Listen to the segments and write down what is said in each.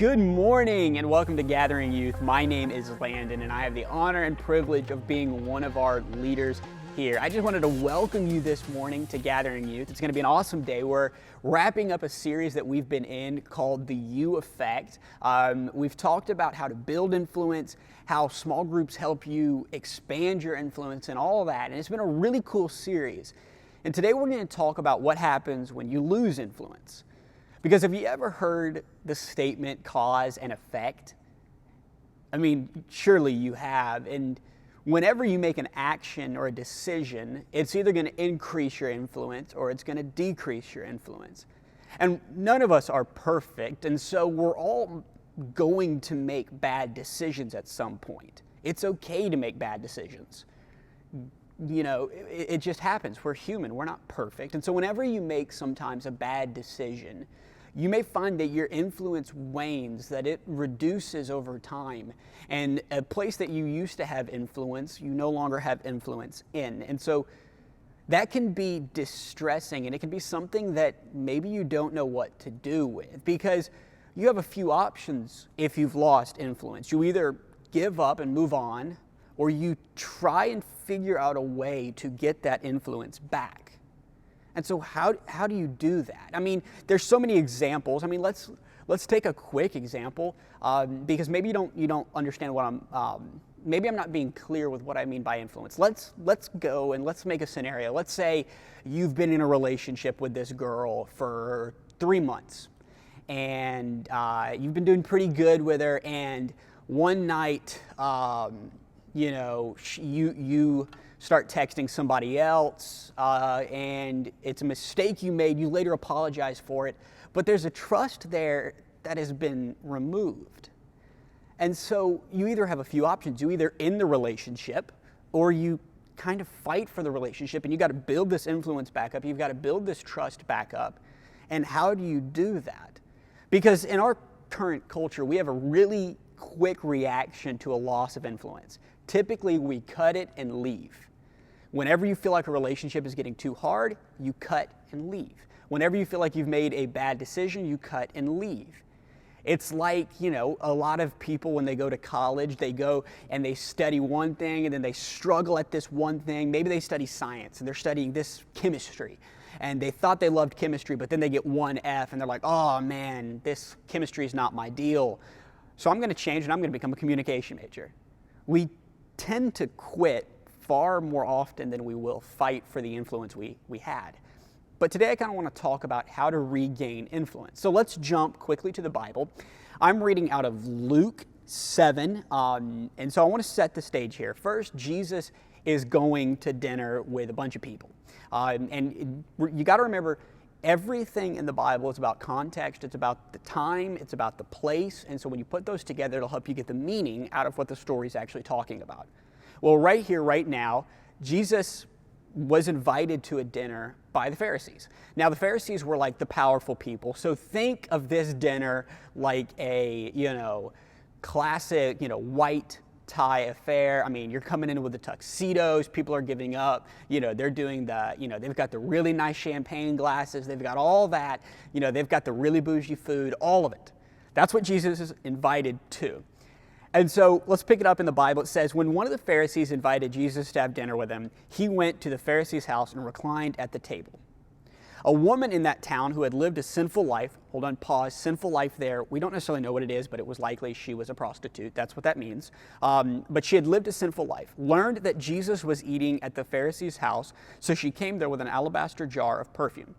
Good morning and welcome to Gathering Youth. My name is Landon and I have the honor and privilege of being one of our leaders here. I just wanted to welcome you this morning to Gathering Youth. It's going to be an awesome day. We're wrapping up a series that we've been in called The You Effect. We've talked about how to build influence, how small groups help you expand your influence and all of that. And it's been a really cool series. And today we're going to talk about what happens when you lose influence. Because have you ever heard the statement cause and effect? I mean, surely you have. And whenever you make an action or a decision, it's either going to increase your influence or it's going to decrease your influence. And none of us are perfect, and so we're all going to make bad decisions at some point. It's okay to make bad decisions. You know, it just happens. We're human. We're not perfect. And so whenever you make sometimes a bad decision, you may find that your influence wanes, that it reduces over time. And a place that you used to have influence, you no longer have influence in. And so that can be distressing, and it can be something that maybe you don't know what to do with, because you have a few options if you've lost influence. You either give up and move on, or you try and figure out a way to get that influence back. And so how do you do that? I mean, there's so many examples. I mean, let's take a quick example, because maybe you don't understand what maybe I'm not being clear with what I mean by influence. Let's go and let's make a scenario. Let's say you've been in a relationship with this girl for 3 months, and you've been doing pretty good with her, and one night, you start texting somebody else, and it's a mistake you made. You later apologize for it, but there's a trust there that has been removed. And so you either have a few options. You either end the relationship, or you kind of fight for the relationship, and you got to build this influence back up. You've got to build this trust back up. And how do you do that? Because in our current culture, we have a really quick reaction to a loss of influence. Typically, we cut it and leave. Whenever you feel like a relationship is getting too hard, you cut and leave. Whenever you feel like you've made a bad decision, you cut and leave. It's like, a lot of people when they go to college, they go and they study one thing and then they struggle at this one thing. Maybe they study science and they're studying this chemistry. And they thought they loved chemistry, but then they get one F and they're like, oh man, this chemistry is not my deal. So I'm going to change and I'm going to become a communication major. We tend to quit far more often than we will fight for the influence we had. But today I kind of want to talk about how to regain influence. So let's jump quickly to the Bible. I'm reading out of Luke 7, and so I want to set the stage here. First, Jesus is going to dinner with a bunch of people. And you got to remember, everything in the Bible is about context. It's about the time. It's about the place. And so when you put those together, it'll help you get the meaning out of what the story is actually talking about. Well, right here, right now, Jesus was invited to a dinner by the Pharisees. Now, the Pharisees were like the powerful people. So think of this dinner like a, classic, white tie affair. I mean, you're coming in with the tuxedos. People are giving up. They're doing they've got the really nice champagne glasses. They've got all that. They've got the really bougie food, all of it. That's what Jesus is invited to. And so let's pick it up in the Bible. It says, when one of the Pharisees invited Jesus to have dinner with him, he went to the Pharisee's house and reclined at the table. A woman in that town who had lived a sinful life, sinful life there, we don't necessarily know what it is, but it was likely she was a prostitute. That's what that means. But she had lived a sinful life, learned that Jesus was eating at the Pharisee's house, so she came there with an alabaster jar of perfume.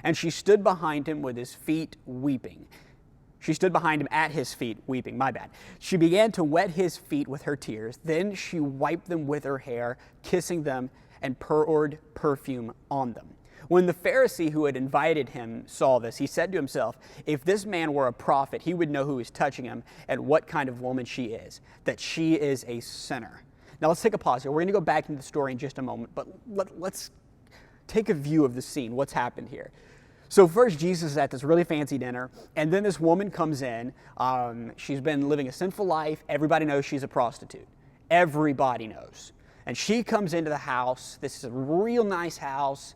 And she stood behind him with his feet weeping. She stood behind him at his feet, weeping, my bad. She began to wet his feet with her tears. Then she wiped them with her hair, kissing them, and poured perfume on them. When the Pharisee who had invited him saw this, he said to himself, if this man were a prophet, he would know who is touching him and what kind of woman she is, that she is a sinner. Now let's take a pause here. We're going to go back into the story in just a moment, but let's take a view of the scene, what's happened here. So first, Jesus is at this really fancy dinner, and then this woman comes in. She's been living a sinful life. Everybody knows she's a prostitute. Everybody knows. And she comes into the house. This is a real nice house.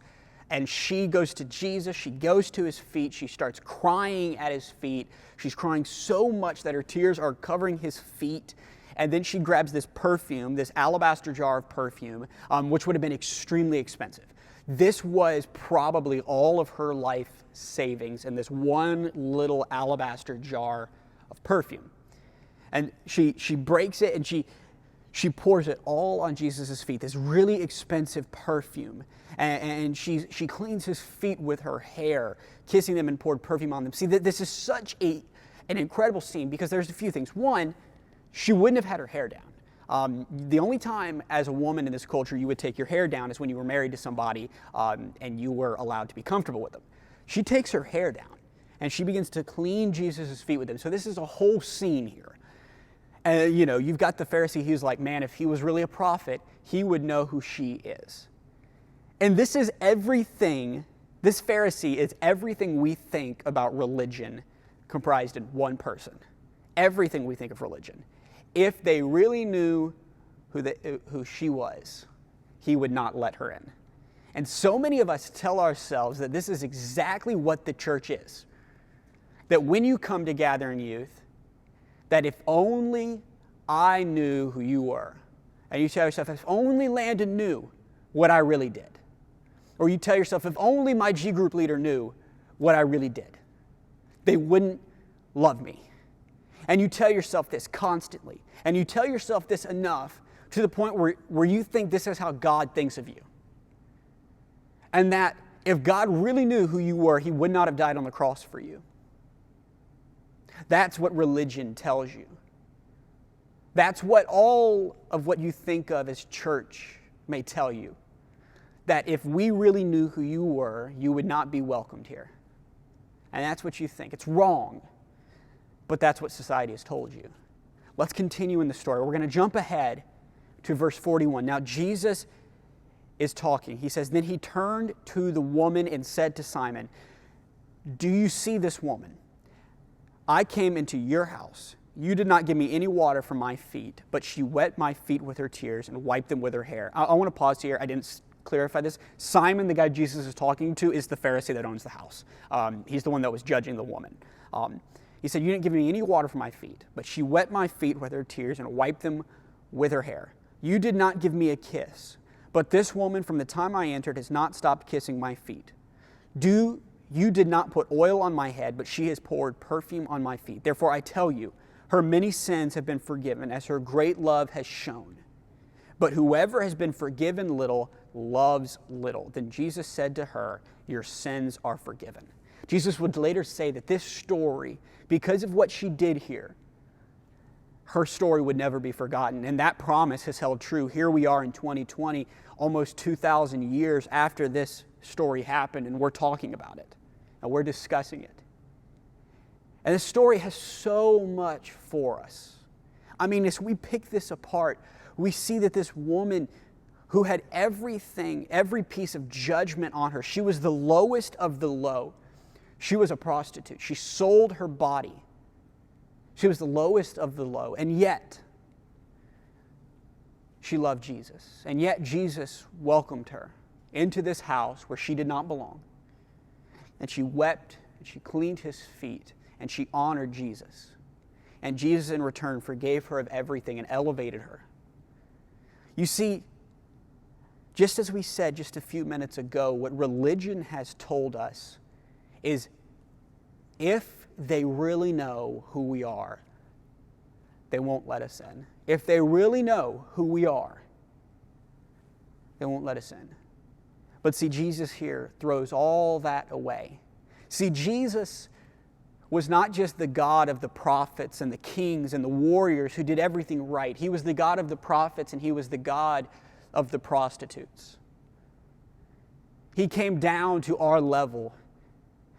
And she goes to Jesus, she goes to his feet, she starts crying at his feet. She's crying so much that her tears are covering his feet. And then she grabs this perfume, this alabaster jar of perfume, which would have been extremely expensive. This was probably all of her life savings in this one little alabaster jar of perfume. And she breaks it and she pours it all on Jesus' feet, this really expensive perfume. And she cleans his feet with her hair, kissing them and poured perfume on them. See, this is such an incredible scene because there's a few things. One, she wouldn't have had her hair down. The only time as a woman in this culture you would take your hair down is when you were married to somebody and you were allowed to be comfortable with them. She takes her hair down and she begins to clean Jesus' feet with them. So this is a whole scene here. And you've got the Pharisee who's like, man, if he was really a prophet, he would know who she is. And this is everything, this Pharisee is everything we think about religion comprised in one person. Everything we think of religion. If they really knew who she was, he would not let her in. And so many of us tell ourselves that this is exactly what the church is. That when you come to Gathering Youth, that if only I knew who you were, and you tell yourself, if only Landon knew what I really did. Or you tell yourself, if only my G group leader knew what I really did, they wouldn't love me. And you tell yourself this constantly. And you tell yourself this enough to the point where you think this is how God thinks of you. And that if God really knew who you were, he would not have died on the cross for you. That's what religion tells you. That's what all of what you think of as church may tell you. That if we really knew who you were, you would not be welcomed here. And that's what you think. It's wrong, but that's what society has told you. Let's continue in the story. We're going to jump ahead to verse 41. Now Jesus is talking. He says, then he turned to the woman and said to Simon, do you see this woman? I came into your house. You did not give me any water for my feet, but she wet my feet with her tears and wiped them with her hair. I want to pause here. I didn't clarify this. Simon, the guy Jesus is talking to, is the Pharisee that owns the house. He's the one that was judging the woman. He said, you didn't give me any water for my feet, but she wet my feet with her tears and wiped them with her hair. You did not give me a kiss, but this woman from the time I entered has not stopped kissing my feet. You did not put oil on my head, but she has poured perfume on my feet. Therefore I tell you, her many sins have been forgiven, as her great love has shown. But whoever has been forgiven little loves little. Then Jesus said to her, your sins are forgiven. Jesus would later say that this story, because of what she did here, her story would never be forgotten. And that promise has held true. Here we are in 2020, almost 2,000 years after this story happened, and we're talking about it, and we're discussing it. And this story has so much for us. I mean, as we pick this apart, we see that this woman who had everything, every piece of judgment on her, she was the lowest of the low. She was a prostitute. She sold her body. She was the lowest of the low. And yet, she loved Jesus. And yet, Jesus welcomed her into this house where she did not belong. And she wept, and she cleaned his feet, and she honored Jesus. And Jesus, in return, forgave her of everything and elevated her. You see, just as we said just a few minutes ago, what religion has told us is if they really know who we are, they won't let us in. If they really know who we are, they won't let us in. But see, Jesus here throws all that away. See, Jesus was not just the God of the prophets and the kings and the warriors who did everything right. He was the God of the prophets, and he was the God of the prostitutes. He came down to our level,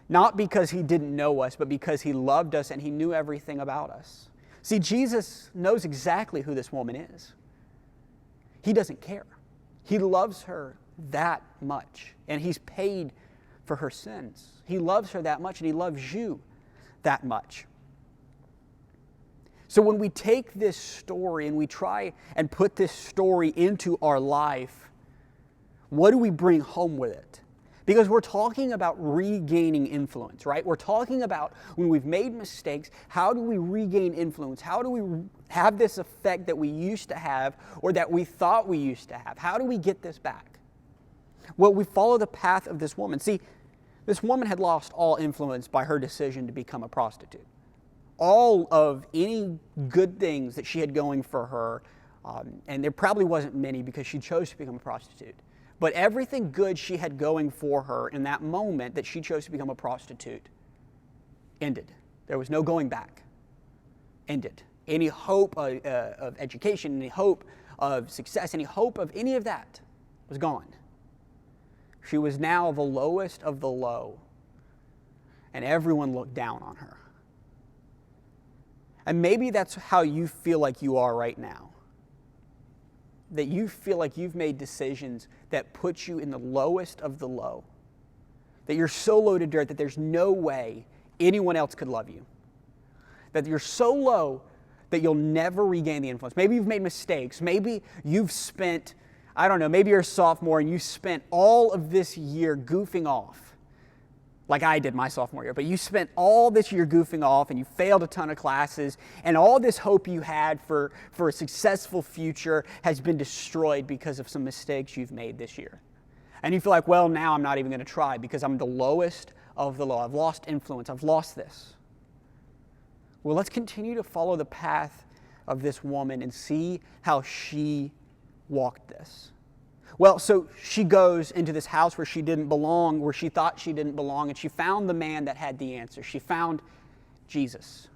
not because he didn't know us, but because he loved us and he knew everything about us. See, Jesus knows exactly who this woman is. He doesn't care. He loves her that much, and he's paid for her sins. He loves her that much, and he loves you that much. So when we take this story and we try and put this story into our life, what do we bring home with it? Because we're talking about regaining influence, right? We're talking about when we've made mistakes, how do we regain influence? How do we have this effect that we used to have or that we thought we used to have? How do we get this back? Well, we follow the path of this woman. See, this woman had lost all influence by her decision to become a prostitute. All of any good things that she had going for her, and there probably wasn't many because she chose to become a prostitute. But everything good she had going for her in that moment that she chose to become a prostitute ended. There was no going back. Ended. Any hope of education, any hope of success, any hope of any of that was gone. She was now the lowest of the low, and everyone looked down on her. And maybe that's how you feel like you are right now. That you feel like you've made decisions that put you in the lowest of the low. That you're so low to dirt that there's no way anyone else could love you. That you're so low that you'll never regain the influence. Maybe you've made mistakes. Maybe you've spent, I don't know, maybe you're a sophomore and you spent all of this year goofing off. Like I did my sophomore year, but you spent all this year goofing off and you failed a ton of classes, and all this hope you had for a successful future has been destroyed because of some mistakes you've made this year. And you feel like, well, now I'm not even going to try because I'm the lowest of the low. I've lost influence. I've lost this. Well, let's continue to follow the path of this woman and see how she walked this. Well, so she goes into this house where she didn't belong, where she thought she didn't belong, and she found the man that had the answer. She found Jesus.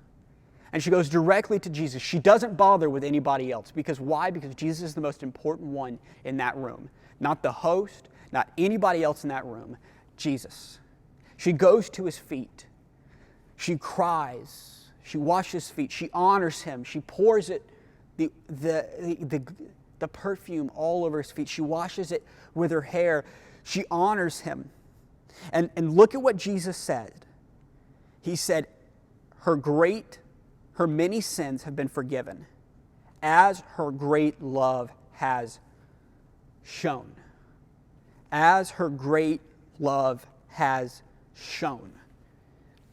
And she goes directly to Jesus. She doesn't bother with anybody else. Because why? Because Jesus is the most important one in that room. Not the host, not anybody else in that room. Jesus. She goes to his feet. She cries. She washes his feet. She honors him. She pours it, the perfume all over his feet. She washes it with her hair. She honors him. And look at what Jesus said. He said, her many sins have been forgiven, as her great love has shown. As her great love has shown.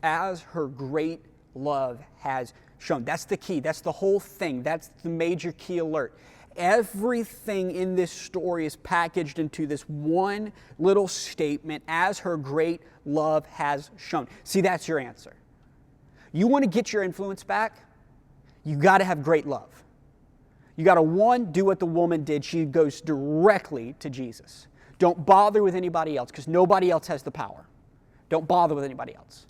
As her great love has shown. That's the key. That's the whole thing. That's the major key alert. Everything in this story is packaged into this one little statement, as her great love has shown. See, that's your answer. You want to get your influence back? You got to have great love. You got to, one, do what the woman did. She goes directly to Jesus. Don't bother with anybody else because nobody else has the power. Don't bother with anybody else.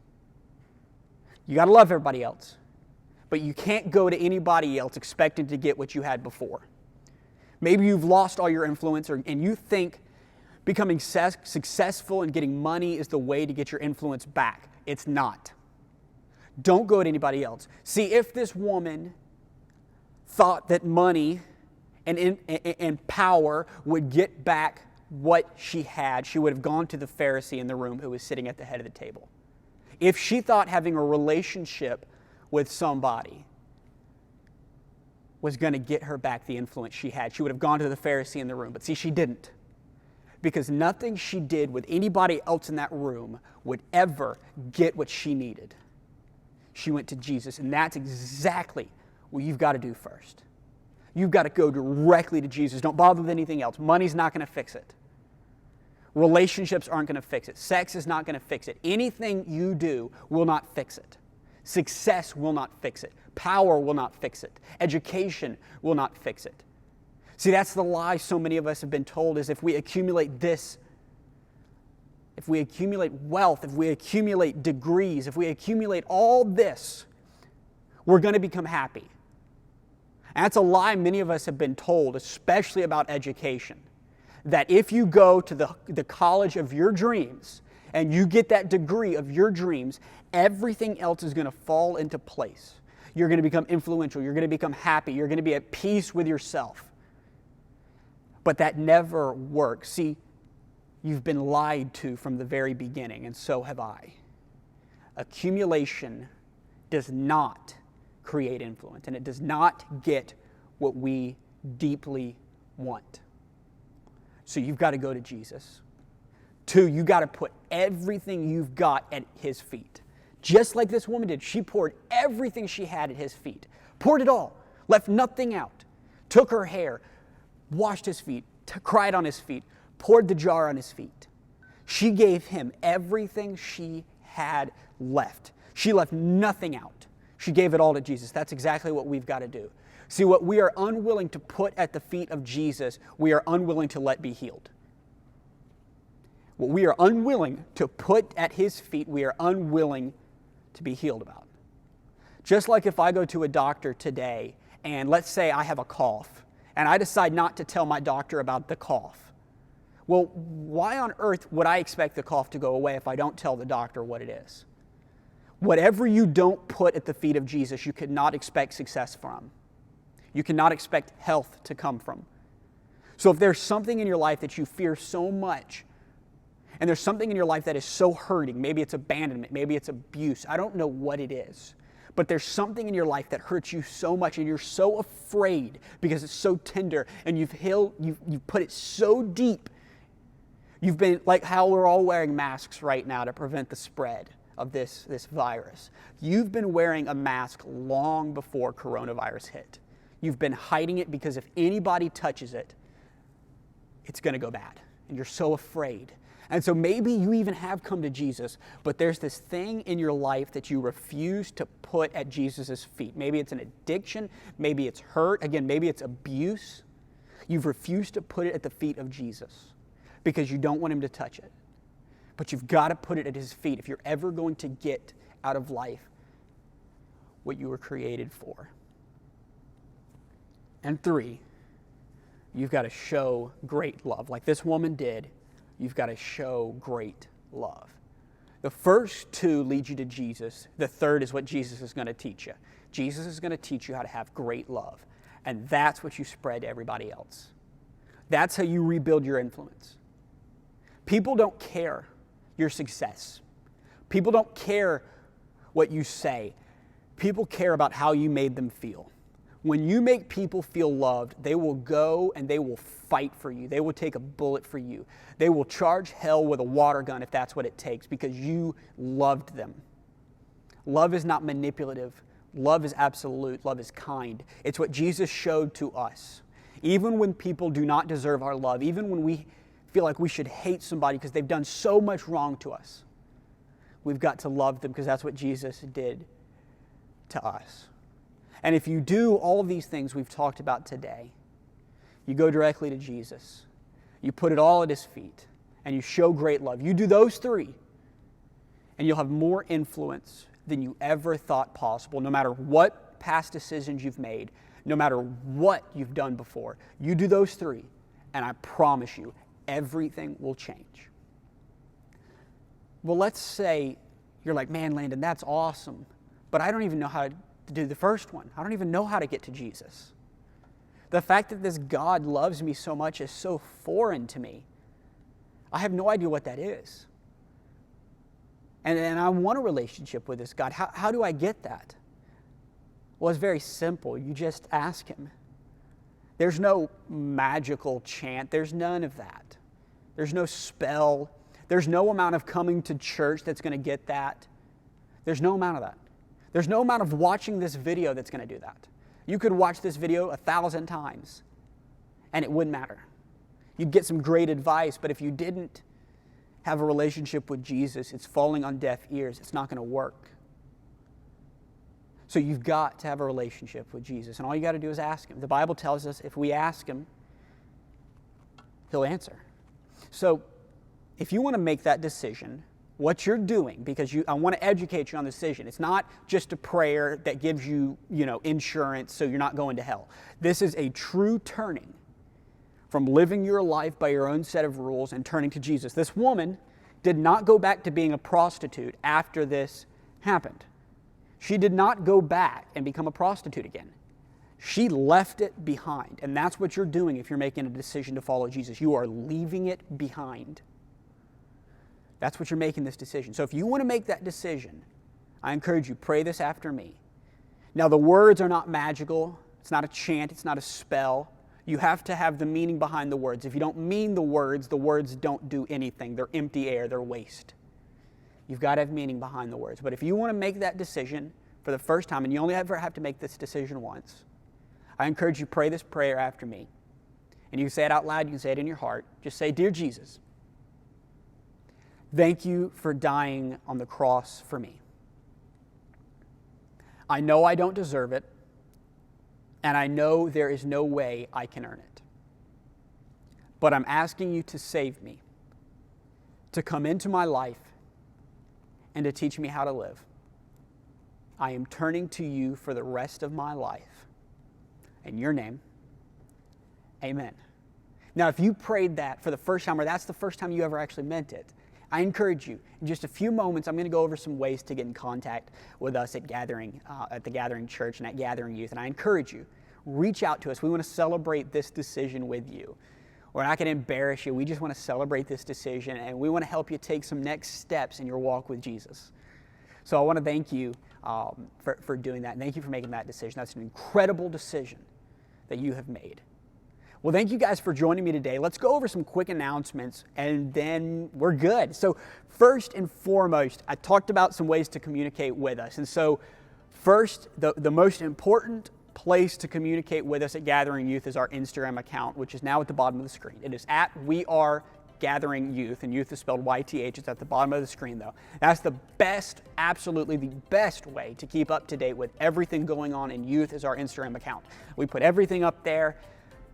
You got to love everybody else, but you can't go to anybody else expecting to get what you had before. Maybe you've lost all your influence and you think becoming successful and getting money is the way to get your influence back. It's not. Don't go to anybody else. See, if this woman thought that money and power would get back what she had, she would have gone to the Pharisee in the room who was sitting at the head of the table. If she thought having a relationship with somebody was going to get her back the influence she had, she would have gone to the Pharisee in the room. But see, she didn't. Because nothing she did with anybody else in that room would ever get what she needed. She went to Jesus, and that's exactly what you've got to do first. You've got to go directly to Jesus. Don't bother with anything else. Money's not going to fix it. Relationships aren't going to fix it. Sex is not going to fix it. Anything you do will not fix it. Success will not fix it. Power will not fix it. Education will not fix it. See, that's the lie so many of us have been told, is if we accumulate this, if we accumulate wealth, if we accumulate degrees, if we accumulate all this, we're going to become happy. And that's a lie many of us have been told, especially about education. That if you go to the college of your dreams and you get that degree of your dreams, everything else is going to fall into place. You're going to become influential. You're going to become happy. You're going to be at peace with yourself. But that never works. See, you've been lied to from the very beginning, and so have I. Accumulation does not create influence, and it does not get what we deeply want. So you've got to go to Jesus. 2, you got to put everything you've got at his feet. Just like this woman did. She poured everything she had at his feet. Poured it all. Left nothing out. Took her hair. Washed his feet. Cried on his feet. Poured the jar on his feet. She gave him everything she had left. She left nothing out. She gave it all to Jesus. That's exactly what we've got to do. See, what we are unwilling to put at the feet of Jesus, we are unwilling to let be healed. What we are unwilling to put at his feet, we are unwilling to be healed about. Just like if I go to a doctor today, and let's say I have a cough, and I decide not to tell my doctor about the cough. Well, why on earth would I expect the cough to go away if I don't tell the doctor what it is? Whatever you don't put at the feet of Jesus, you cannot expect success from. You cannot expect health to come from. So if there's something in your life that you fear so much, and there's something in your life that is so hurting, maybe it's abandonment, maybe it's abuse, I don't know what it is, but there's something in your life that hurts you so much and you're so afraid because it's so tender and you've put it so deep. You've been, like how we're all wearing masks right now to prevent the spread of this virus. You've been wearing a mask long before coronavirus hit. You've been hiding it because if anybody touches it, it's going to go bad. And you're so afraid. And so maybe you even have come to Jesus, but there's this thing in your life that you refuse to put at Jesus' feet. Maybe it's an addiction. Maybe it's hurt. Again, maybe it's abuse. You've refused to put it at the feet of Jesus because you don't want him to touch it. But you've got to put it at his feet if you're ever going to get out of life what you were created for. And 3, you've got to show great love. Like this woman did, you've got to show great love. The first 2 lead you to Jesus. The third is what Jesus is going to teach you. Jesus is going to teach you how to have great love. And that's what you spread to everybody else. That's how you rebuild your influence. People don't care your success. People don't care what you say. People care about how you made them feel. When you make people feel loved, they will go and they will fight for you. They will take a bullet for you. They will charge hell with a water gun if that's what it takes because you loved them. Love is not manipulative. Love is absolute. Love is kind. It's what Jesus showed to us. Even when people do not deserve our love, even when we feel like we should hate somebody because they've done so much wrong to us, we've got to love them because that's what Jesus did to us. And if you do all of these things we've talked about today, you go directly to Jesus, you put it all at his feet, and you show great love. You do those 3, and you'll have more influence than you ever thought possible, no matter what past decisions you've made, no matter what you've done before. You do those 3, and I promise you, everything will change. Well, let's say you're like, man, Landon, that's awesome, but I don't even know how to do the first one. I don't even know how to get to Jesus. The fact that this God loves me so much is so foreign to me. I have no idea what that is. And I want a relationship with this God. How do I get that? Well, it's very simple. You just ask him. There's no magical chant. There's none of that. There's no spell. There's no amount of coming to church that's going to get that. There's no amount of that. There's no amount of watching this video that's going to do that. You could watch this video 1,000 times, and it wouldn't matter. You'd get some great advice, but if you didn't have a relationship with Jesus, it's falling on deaf ears. It's not going to work. So you've got to have a relationship with Jesus, and all you got to do is ask him. The Bible tells us if we ask him, he'll answer. So if you want to make that decision, what you're doing, because I want to educate you on the decision. It's not just a prayer that gives you, insurance so you're not going to hell. This is a true turning from living your life by your own set of rules and turning to Jesus. This woman did not go back to being a prostitute after this happened. She did not go back and become a prostitute again. She left it behind. And that's what you're doing if you're making a decision to follow Jesus. You are leaving it behind. That's what you're making this decision. So if you want to make that decision, I encourage you, pray this after me. Now, the words are not magical. It's not a chant. It's not a spell. You have to have the meaning behind the words. If you don't mean the words don't do anything. They're empty air, they're waste. You've got to have meaning behind the words. But if you want to make that decision for the first time, and you only ever have to make this decision once, I encourage you to pray this prayer after me. And you can say it out loud, you can say it in your heart. Just say, "Dear Jesus, thank you for dying on the cross for me. I know I don't deserve it, and I know there is no way I can earn it. But I'm asking you to save me, to come into my life, and to teach me how to live. I am turning to you for the rest of my life. In your name, amen." Now, if you prayed that for the first time, or that's the first time you ever actually meant it, I encourage you, in just a few moments, I'm going to go over some ways to get in contact with us at the Gathering Church and at Gathering Youth. And I encourage you, reach out to us. We want to celebrate this decision with you. We're not going to embarrass you. We just want to celebrate this decision, and we want to help you take some next steps in your walk with Jesus. So I want to thank you for doing that. And thank you for making that decision. That's an incredible decision that you have made. Well, thank you guys for joining me today. Let's go over some quick announcements, and then we're good. So first and foremost, I talked about some ways to communicate with us. And so first, the most important place to communicate with us at Gathering Youth is our Instagram account, which is now at the bottom of the screen. It is at We Are Gathering Youth, and youth is spelled YTH. It's at the bottom of the screen, though. That's the best, absolutely the best way to keep up to date with everything going on in youth is our Instagram account. We put everything up there.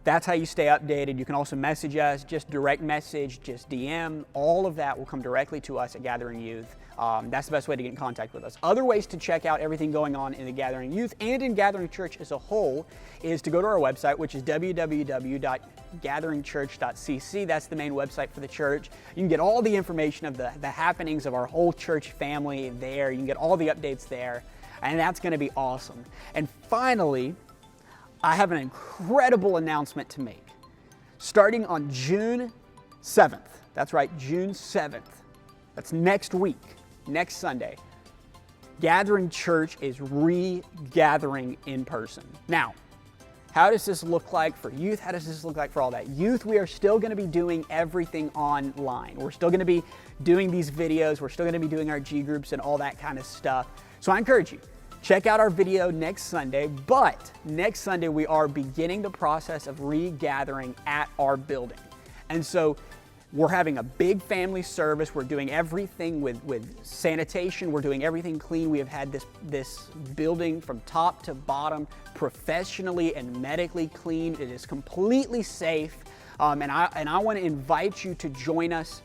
That's how you stay updated. You can also message us, just direct message, just DM. All of that will come directly to us at Gathering Youth. That's the best way to get in contact with us. Other ways to check out everything going on in the Gathering Youth and in Gathering Church as a whole is to go to our website, which is www.gatheringchurch.cc. That's the main website for the church. You can get all the information of the happenings of our whole church family there. You can get all the updates there, and that's going to be awesome. And finally, I have an incredible announcement to make. Starting on June 7th, that's right, June 7th, that's next week, next Sunday, Gathering Church is regathering in person. Now, how does this look like for youth? How does this look like for all that? Youth, we are still going to be doing everything online. We're still going to be doing these videos. We're still going to be doing our G groups and all that kind of stuff. So I encourage you, check out our video next Sunday, but next Sunday we are beginning the process of regathering at our building. And so we're having a big family service. We're doing everything with sanitation. We're doing everything clean. We have had this building from top to bottom professionally and medically cleaned. It is completely safe. And I want to invite you to join us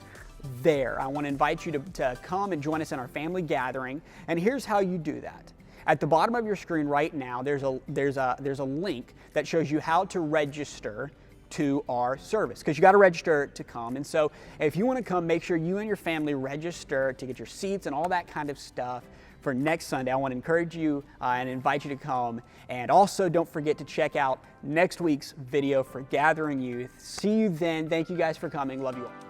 there. I want to invite you to come and join us in our family gathering. And here's how you do that. At the bottom of your screen right now, there's a link that shows you how to register to our service, because you got to register to come. And so if you want to come, make sure you and your family register to get your seats and all that kind of stuff for next Sunday. I want to encourage you and invite you to come. And also don't forget to check out next week's video for Gathering Youth. See you then. Thank you guys for coming. Love you all.